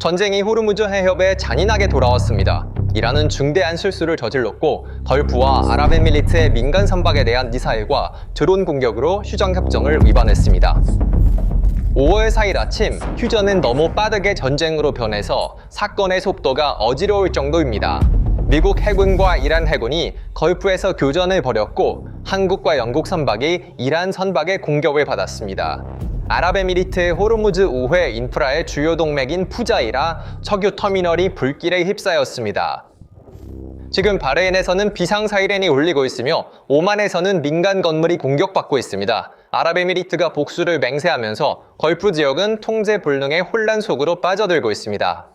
전쟁이 호르무즈 해협에 잔인하게 돌아왔습니다. 이란은 중대한 실수를 저질렀고 걸프와 아랍에미리트의 민간 선박에 대한 미사일과 드론 공격으로 휴전협정을 위반했습니다. 5월 4일 아침, 휴전은 너무 빠르게 전쟁으로 변해서 사건의 속도가 어지러울 정도입니다. 미국 해군과 이란 해군이 걸프에서 교전을 벌였고 한국과 영국 선박이 이란 선박의 공격을 받았습니다. 아랍에미리트의 호르무즈 우회 인프라의 주요 동맥인 푸자이라 석유 터미널이 불길에 휩싸였습니다. 지금 바레인에서는 비상 사이렌이 울리고 있으며 오만에서는 민간 건물이 공격받고 있습니다. 아랍에미리트가 복수를 맹세하면서 걸프 지역은 통제 불능의 혼란 속으로 빠져들고 있습니다.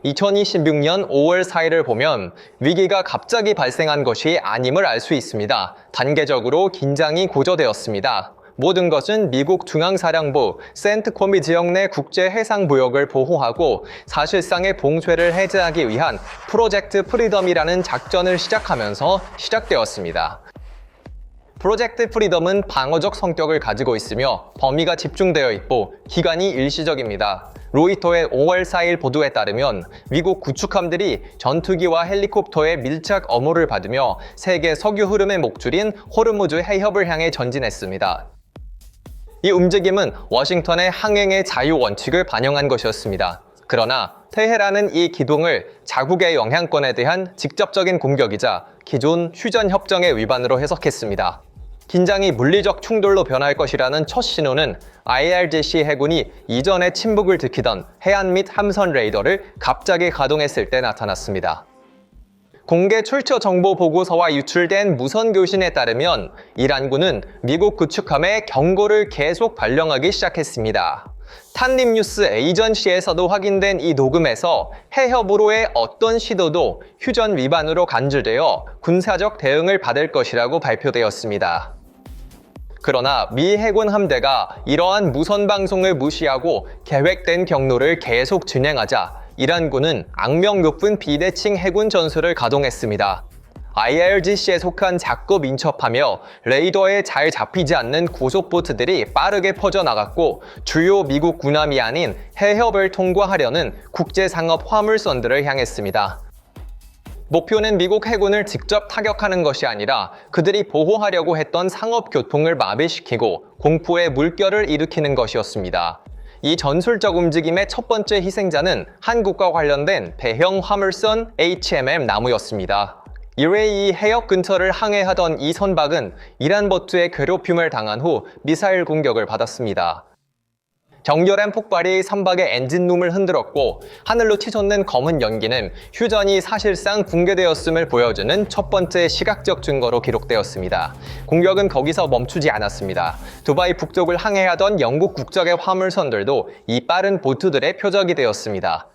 2026년 5월 4일을 보면 위기가 갑자기 발생한 것이 아님을 알 수 있습니다. 단계적으로 긴장이 고조되었습니다. 모든 것은 미국 중앙사령부 센트코미 지역 내 국제 해상 무역을 보호하고 사실상의 봉쇄를 해제하기 위한 프로젝트 프리덤이라는 작전을 시작하면서 시작되었습니다. 프로젝트 프리덤은 방어적 성격을 가지고 있으며 범위가 집중되어 있고 기간이 일시적입니다. 로이터의 5월 4일 보도에 따르면 미국 구축함들이 전투기와 헬리콥터의 밀착 엄호를 받으며 세계 석유 흐름의 목줄인 호르무즈 해협을 향해 전진했습니다. 이 움직임은 워싱턴의 항행의 자유 원칙을 반영한 것이었습니다. 그러나 테헤란은 이 기동을 자국의 영향권에 대한 직접적인 공격이자 기존 휴전 협정의 위반으로 해석했습니다. 긴장이 물리적 충돌로 변할 것이라는 첫 신호는 IRGC 해군이 이전에 침묵을 지키던 해안 및 함선 레이더를 갑자기 가동했을 때 나타났습니다. 공개 출처 정보 보고서와 유출된 무선 교신에 따르면 이란군은 미국 구축함에 경고를 계속 발령하기 시작했습니다. 탄립뉴스 에이전시에서도 확인된 이 녹음에서 해협으로의 어떤 시도도 휴전 위반으로 간주되어 군사적 대응을 받을 것이라고 발표되었습니다. 그러나 미 해군 함대가 이러한 무선 방송을 무시하고 계획된 경로를 계속 진행하자 이란군은 악명 높은 비대칭 해군 전술을 가동했습니다. IRGC에 속한 작고 민첩하며 레이더에 잘 잡히지 않는 고속보트들이 빠르게 퍼져나갔고 주요 미국 군함이 아닌 해협을 통과하려는 국제상업 화물선들을 향했습니다. 목표는 미국 해군을 직접 타격하는 것이 아니라 그들이 보호하려고 했던 상업교통을 마비시키고 공포의 물결을 일으키는 것이었습니다. 이 전술적 움직임의 첫 번째 희생자는 한국과 관련된 배형 화물선 HMM 나무였습니다. UAE 해역 근처를 항해하던 이 선박은 이란 보트의 괴롭힘을 당한 후 미사일 공격을 받았습니다. 격렬한 폭발이 선박의 엔진룸을 흔들었고 하늘로 치솟는 검은 연기는 휴전이 사실상 붕괴되었음을 보여주는 첫 번째 시각적 증거로 기록되었습니다. 공격은 거기서 멈추지 않았습니다. 두바이 북쪽을 항해하던 영국 국적의 화물선들도 이 빠른 보트들의 표적이 되었습니다.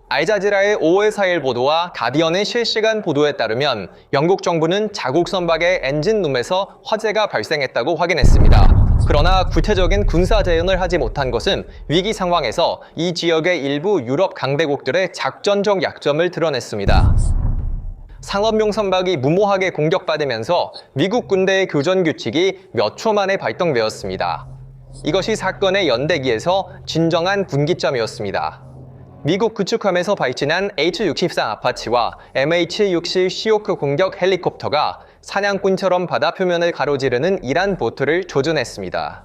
알자지라의 5월 4일 보도와 가디언의 실시간 보도에 따르면 영국 정부는 자국 선박의 엔진룸에서 화재가 발생했다고 확인했습니다. 그러나 구체적인 군사 대응을 하지 못한 것은 위기 상황에서 이 지역의 일부 유럽 강대국들의 작전적 약점을 드러냈습니다. 상업용 선박이 무모하게 공격받으면서 미국 군대의 교전 규칙이 몇 초 만에 발동되었습니다. 이것이 사건의 연대기에서 진정한 분기점이었습니다. 미국 구축함에서 발진한 H-64 아파치와 MH-60 시호크 공격 헬리콥터가 사냥꾼처럼 바다 표면을 가로지르는 이란 보트를 조준했습니다.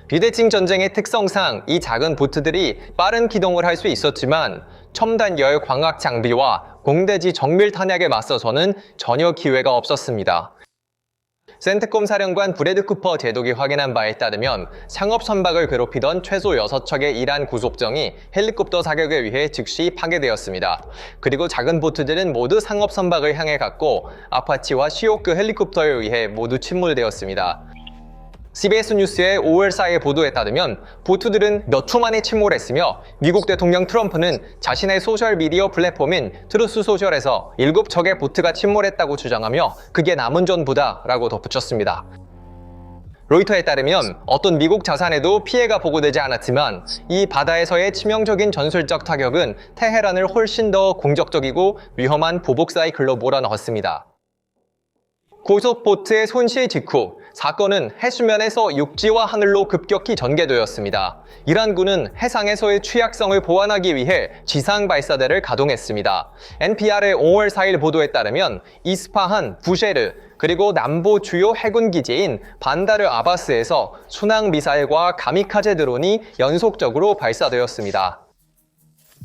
비대칭 전쟁의 특성상 이 작은 보트들이 빠른 기동을 할 수 있었지만 첨단열 광학 장비와 공대지 정밀 탄약에 맞서서는 전혀 기회가 없었습니다. 센트콤 사령관 브래드 쿠퍼 제독이 확인한 바에 따르면 상업 선박을 괴롭히던 최소 6척의 이란 구속정이 헬리콥터 사격에 의해 즉시 파괴되었습니다. 그리고 작은 보트들은 모두 상업 선박을 향해 갔고 아파치와 시호크 헬리콥터에 의해 모두 침몰되었습니다. CBS 뉴스의 5월 4일 보도에 따르면 보트들은 몇 초 만에 침몰했으며 미국 대통령 트럼프는 자신의 소셜미디어 플랫폼인 트루스 소셜에서 7척의 보트가 침몰했다고 주장하며 그게 남은 전부다라고 덧붙였습니다. 로이터에 따르면 어떤 미국 자산에도 피해가 보고되지 않았지만 이 바다에서의 치명적인 전술적 타격은 테헤란을 훨씬 더 공격적이고 위험한 보복 사이클로 몰아넣었습니다. 고속보트의 손실 직후 사건은 해수면에서 육지와 하늘로 급격히 전개되었습니다. 이란군은 해상에서의 취약성을 보완하기 위해 지상 발사대를 가동했습니다. NPR의 5월 4일 보도에 따르면 이스파한, 부쉐르, 그리고 남부 주요 해군 기지인 반다르 아바스에서 순항 미사일과 가미카제 드론이 연속적으로 발사되었습니다.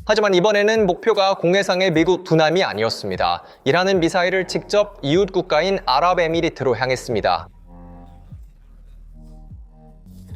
하지만 이번에는 목표가 공해상의 미국 두남이 아니었습니다. 이란은 미사일을 직접 이웃 국가인 아랍에미리트로 향했습니다.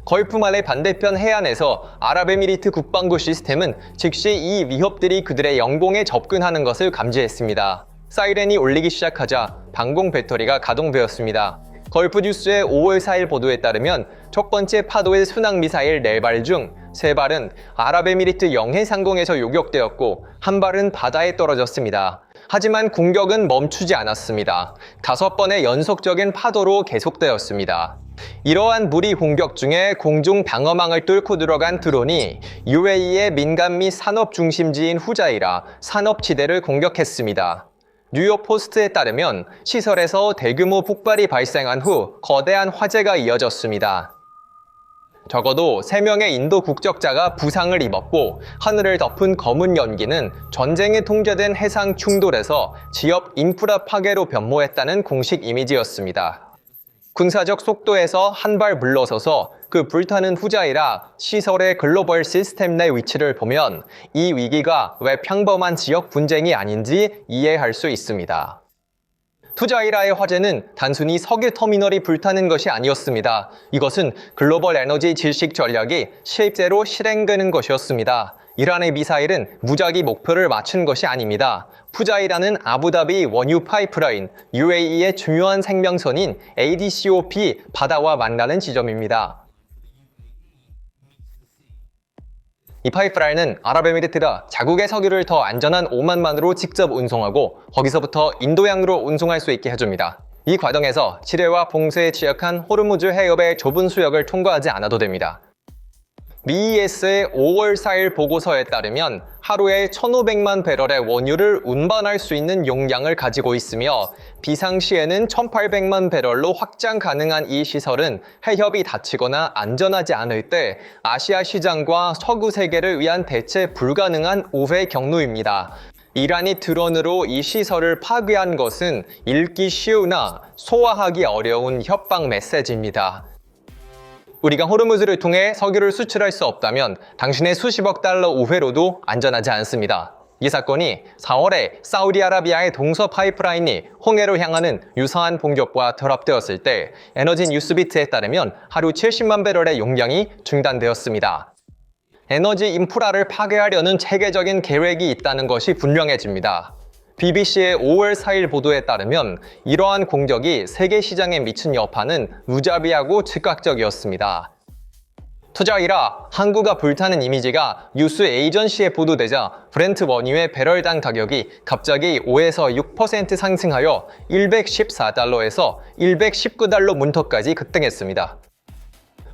걸프말레 반대편 해안에서 아랍에미리트 국방부 시스템은 즉시 이 위협들이 그들의 영공에 접근하는 것을 감지했습니다. 사이렌이 울리기 시작하자 방공 배터리가 가동되었습니다. 걸프뉴스의 5월 4일 보도에 따르면 첫 번째 파도의 순항미사일 4발 중 3발은 아랍에미리트 영해 상공에서 요격되었고 한 발은 바다에 떨어졌습니다. 하지만 공격은 멈추지 않았습니다. 5번의 연속적인 파도로 계속되었습니다. 이러한 무리 공격 중에 공중 방어망을 뚫고 들어간 드론이 UAE의 민간 및 산업 중심지인 후자이라 산업지대를 공격했습니다. 뉴욕 포스트에 따르면 시설에서 대규모 폭발이 발생한 후 거대한 화재가 이어졌습니다. 적어도 3명의 인도 국적자가 부상을 입었고 하늘을 덮은 검은 연기는 전쟁에 통제된 해상 충돌에서 지역 인프라 파괴로 변모했다는 공식 이미지였습니다. 군사적 속도에서 한 발 물러서서 그 불타는 후자이라 시설의 글로벌 시스템 내 위치를 보면 이 위기가 왜 평범한 지역 분쟁이 아닌지 이해할 수 있습니다. 후자이라의 화재는 단순히 석유 터미널이 불타는 것이 아니었습니다. 이것은 글로벌 에너지 질식 전략이 실제로 실행되는 것이었습니다. 이란의 미사일은 무작위 목표를 맞춘 것이 아닙니다. 푸자이라는 아부다비 원유 파이프라인, UAE의 중요한 생명선인 ADCOP 바다와 만나는 지점입니다. 이 파이프라인은 아랍에미리트가 자국의 석유를 더 안전한 오만만으로 직접 운송하고 거기서부터 인도양으로 운송할 수 있게 해줍니다. 이 과정에서 지뢰와 봉쇄에 취약한 호르무즈 해협의 좁은 수역을 통과하지 않아도 됩니다. MES의 5월 4일 보고서에 따르면 하루에 1,500만 배럴의 원유를 운반할 수 있는 용량을 가지고 있으며 비상시에는 1,800만 배럴로 확장 가능한 이 시설은 해협이 닫히거나 안전하지 않을 때 아시아 시장과 서구 세계를 위한 대체 불가능한 우회 경로입니다. 이란이 드론으로 이 시설을 파괴한 것은 읽기 쉬우나 소화하기 어려운 협박 메시지입니다. 우리가 호르무즈를 통해 석유를 수출할 수 없다면 당신의 수십억 달러 우회로도 안전하지 않습니다. 이 사건이 4월에 사우디아라비아의 동서 파이프라인이 홍해로 향하는 유사한 공격과 결합되었을 때 에너지 뉴스비트에 따르면 하루 70만 배럴의 용량이 중단되었습니다. 에너지 인프라를 파괴하려는 체계적인 계획이 있다는 것이 분명해집니다. BBC의 5월 4일 보도에 따르면 이러한 공격이 세계 시장에 미친 여파는 무자비하고 즉각적이었습니다. 투자이라 항구가 불타는 이미지가 뉴스 에이전시에 보도되자 브렌트 원유의 배럴당 가격이 갑자기 5에서 6% 상승하여 114달러에서 119달러 문턱까지 급등했습니다.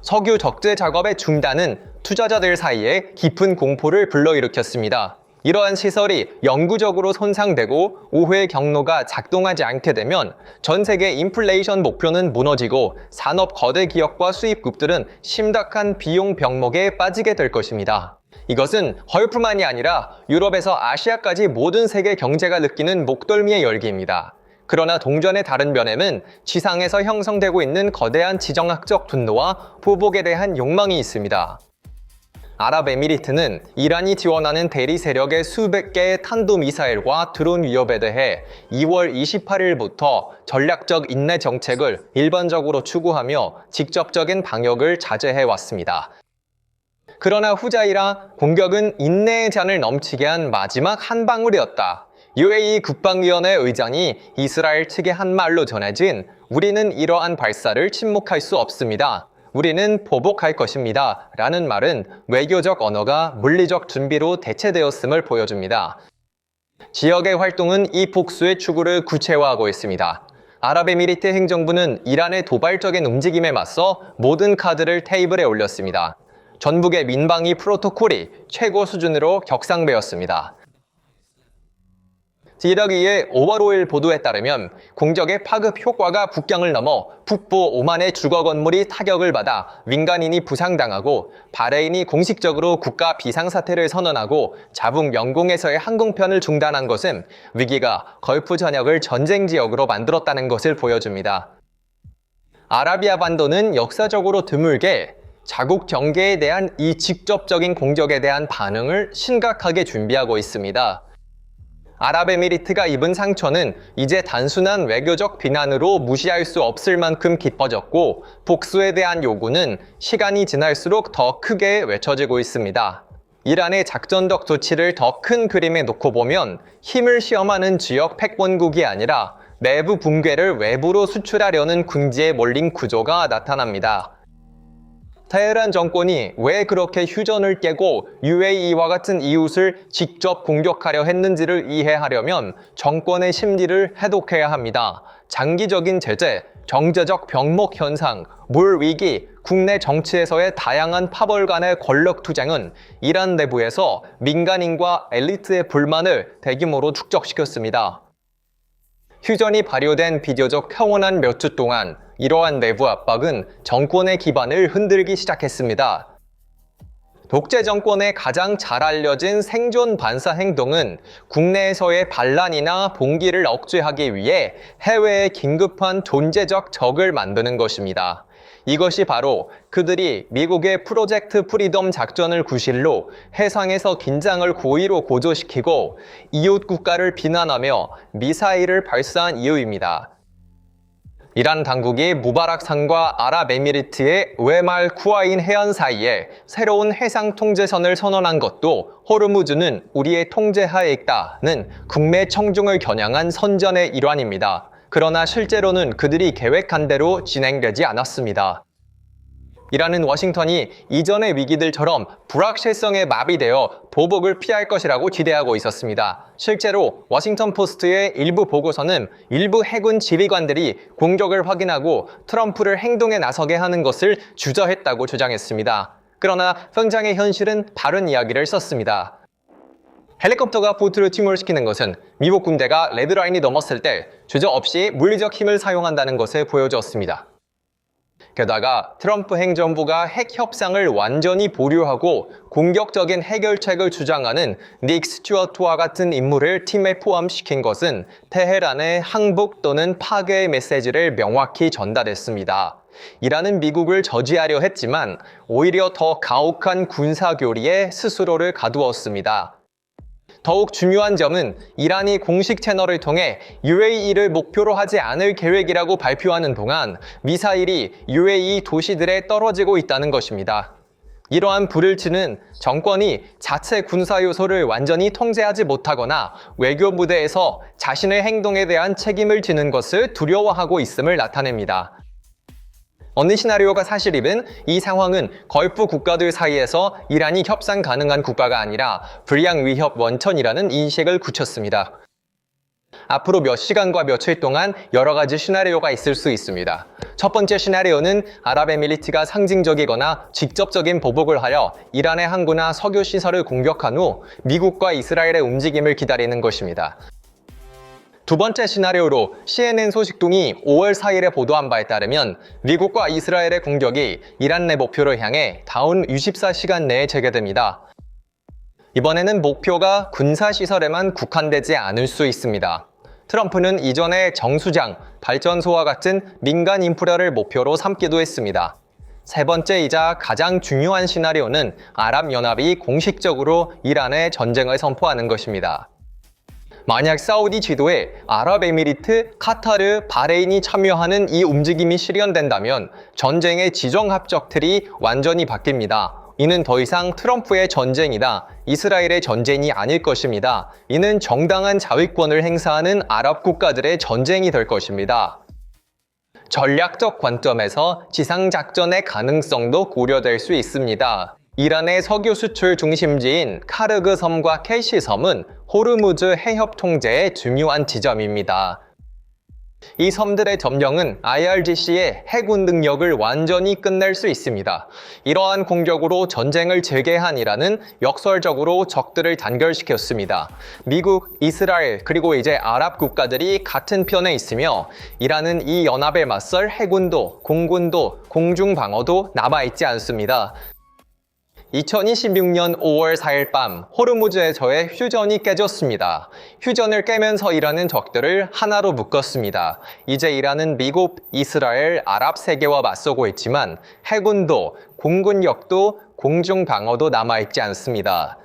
석유 적재 작업의 중단은 투자자들 사이에 깊은 공포를 불러일으켰습니다. 이러한 시설이 영구적으로 손상되고 우회 경로가 작동하지 않게 되면 전 세계 인플레이션 목표는 무너지고 산업 거대 기업과 수입국들은 심각한 비용 병목에 빠지게 될 것입니다. 이것은 헐프만이 아니라 유럽에서 아시아까지 모든 세계 경제가 느끼는 목덜미의 열기입니다. 그러나 동전의 다른 면에는 지상에서 형성되고 있는 거대한 지정학적 분노와 보복에 대한 욕망이 있습니다. 아랍에미리트는 이란이 지원하는 대리 세력의 수백 개의 탄도미사일과 드론 위협에 대해 2월 28일부터 전략적 인내 정책을 일반적으로 추구하며 직접적인 방역을 자제해왔습니다. 그러나 후자이라 공격은 인내의 잔을 넘치게 한 마지막 한 방울이었다. UAE 국방위원회 의장이 이스라엘 측의 한 말로 전해진 "우리는 이러한 발사를 침묵할 수 없습니다. 우리는 보복할 것입니다. 라는 말은 외교적 언어가 물리적 준비로 대체되었음을 보여줍니다. 지역의 활동은 이 복수의 추구를 구체화하고 있습니다. 아랍에미리트 행정부는 이란의 도발적인 움직임에 맞서 모든 카드를 테이블에 올렸습니다. 전북의 민방위 프로토콜이 최고 수준으로 격상되었습니다. 이러기에 오버로일 보도에 따르면 공적의 파급 효과가 북경을 넘어 북부 오만의 주거 건물이 타격을 받아 민간인이 부상당하고 바레인이 공식적으로 국가 비상사태를 선언하고 자북 영공에서의 항공편을 중단한 것은 위기가 걸프 전역을 전쟁 지역으로 만들었다는 것을 보여줍니다. 아라비아 반도는 역사적으로 드물게 자국 경계에 대한 이 직접적인 공격에 대한 반응을 심각하게 준비하고 있습니다. 아랍에미리트가 입은 상처는 이제 단순한 외교적 비난으로 무시할 수 없을 만큼 깊어졌고 복수에 대한 요구는 시간이 지날수록 더 크게 외쳐지고 있습니다. 이란의 작전적 조치를 더 큰 그림에 놓고 보면 힘을 시험하는 지역 패권국이 아니라 내부 붕괴를 외부로 수출하려는 궁지에 몰린 구조가 나타납니다. 테헤란 정권이 왜 그렇게 휴전을 깨고 UAE와 같은 이웃을 직접 공격하려 했는지를 이해하려면 정권의 심리를 해독해야 합니다. 장기적인 제재, 경제적 병목 현상, 물 위기, 국내 정치에서의 다양한 파벌 간의 권력 투쟁은 이란 내부에서 민간인과 엘리트의 불만을 대규모로 축적시켰습니다. 휴전이 발효된 비교적 평온한 몇 주 동안 이러한 내부 압박은 정권의 기반을 흔들기 시작했습니다. 독재 정권의 가장 잘 알려진 생존 반사 행동은 국내에서의 반란이나 봉기를 억제하기 위해 해외에 긴급한 존재적 적을 만드는 것입니다. 이것이 바로 그들이 미국의 프로젝트 프리덤 작전을 구실로 해상에서 긴장을 고의로 고조시키고 이웃 국가를 비난하며 미사일을 발사한 이유입니다. 이란 당국이 무바락 상과 아랍에미리트의 웨말 쿠아인 해안 사이에 새로운 해상 통제선을 선언한 것도 호르무즈는 우리의 통제하에 있다는 국내 청중을 겨냥한 선전의 일환입니다. 그러나 실제로는 그들이 계획한 대로 진행되지 않았습니다. 이란은 워싱턴이 이전의 위기들처럼 불확실성에 마비되어 보복을 피할 것이라고 기대하고 있었습니다. 실제로 워싱턴 포스트의 일부 보고서는 일부 해군 지휘관들이 공격을 확인하고 트럼프를 행동에 나서게 하는 것을 주저했다고 주장했습니다. 그러나 현장의 현실은 다른 이야기를 썼습니다. 헬리콥터가 보트를 침몰시키는 것은 미국 군대가 레드라인이 넘었을 때 주저없이 물리적 힘을 사용한다는 것을 보여주었습니다. 게다가 트럼프 행정부가 핵 협상을 완전히 보류하고 공격적인 해결책을 주장하는 닉 스튜어트와 같은 인물을 팀에 포함시킨 것은 테헤란의 항복 또는 파괴의 메시지를 명확히 전달했습니다. 이란은 미국을 저지하려 했지만 오히려 더 가혹한 군사교리에 스스로를 가두었습니다. 더욱 중요한 점은 이란이 공식 채널을 통해 UAE를 목표로 하지 않을 계획이라고 발표하는 동안 미사일이 UAE 도시들에 떨어지고 있다는 것입니다. 이러한 불일치는 정권이 자체 군사 요소를 완전히 통제하지 못하거나 외교 무대에서 자신의 행동에 대한 책임을 지는 것을 두려워하고 있음을 나타냅니다. 어느 시나리오가 사실이든 이 상황은 걸프 국가들 사이에서 이란이 협상 가능한 국가가 아니라 불량 위협 원천이라는 인식을 굳혔습니다. 앞으로 몇 시간과 며칠 동안 여러 가지 시나리오가 있을 수 있습니다. 첫 번째 시나리오는 아랍에미리트가 상징적이거나 직접적인 보복을 하여 이란의 항구나 석유 시설을 공격한 후 미국과 이스라엘의 움직임을 기다리는 것입니다. 두 번째 시나리오로 CNN 소식통이 5월 4일에 보도한 바에 따르면 미국과 이스라엘의 공격이 이란 내 목표를 향해 다음 24시간 내에 재개됩니다. 이번에는 목표가 군사시설에만 국한되지 않을 수 있습니다. 트럼프는 이전에 정수장, 발전소와 같은 민간 인프라를 목표로 삼기도 했습니다. 세 번째이자 가장 중요한 시나리오는 아랍연합이 공식적으로 이란에 전쟁을 선포하는 것입니다. 만약 사우디 지도에 아랍에미리트, 카타르, 바레인이 참여하는 이 움직임이 실현된다면 전쟁의 지정합적 틀이 완전히 바뀝니다. 이는 더 이상 트럼프의 전쟁이다, 이스라엘의 전쟁이 아닐 것입니다. 이는 정당한 자위권을 행사하는 아랍 국가들의 전쟁이 될 것입니다. 전략적 관점에서 지상작전의 가능성도 고려될 수 있습니다. 이란의 석유 수출 중심지인 카르그 섬과 캐시 섬은 호르무즈 해협 통제의 중요한 지점입니다. 이 섬들의 점령은 IRGC의 해군 능력을 완전히 끝낼 수 있습니다. 이러한 공격으로 전쟁을 재개한 이란은 역설적으로 적들을 단결시켰습니다. 미국, 이스라엘, 그리고 이제 아랍 국가들이 같은 편에 있으며 이란은 이 연합에 맞설 해군도, 공군도, 공중방어도 남아있지 않습니다. 2026년 5월 4일 밤 호르무즈해저의 휴전이 깨졌습니다. 휴전을 깨면서 이란은 적들을 하나로 묶었습니다. 이제 이란은 미국, 이스라엘, 아랍 세계와 맞서고 있지만 해군도, 공군력도, 공중방어도 남아있지 않습니다.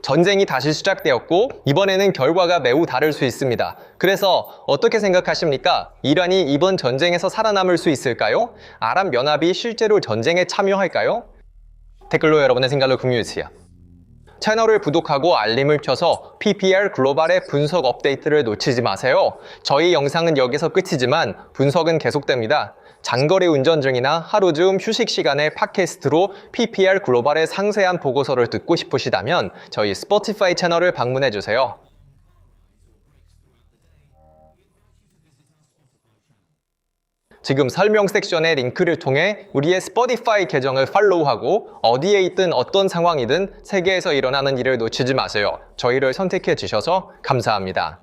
전쟁이 다시 시작되었고 이번에는 결과가 매우 다를 수 있습니다. 그래서 어떻게 생각하십니까? 이란이 이번 전쟁에서 살아남을 수 있을까요? 아랍연합이 실제로 전쟁에 참여할까요? 댓글로 여러분의 생각을 공유해주세요. 채널을 구독하고 알림을 켜서 PPR 글로벌의 분석 업데이트를 놓치지 마세요. 저희 영상은 여기서 끝이지만 분석은 계속됩니다. 장거리 운전 중이나 하루 중 휴식 시간에 팟캐스트로 PPR 글로벌의 상세한 보고서를 듣고 싶으시다면 저희 스포티파이 채널을 방문해주세요. 지금 설명 섹션의 링크를 통해 우리의 스포티파이 계정을 팔로우하고 어디에 있든 어떤 상황이든 세계에서 일어나는 일을 놓치지 마세요. 저희를 선택해 주셔서 감사합니다.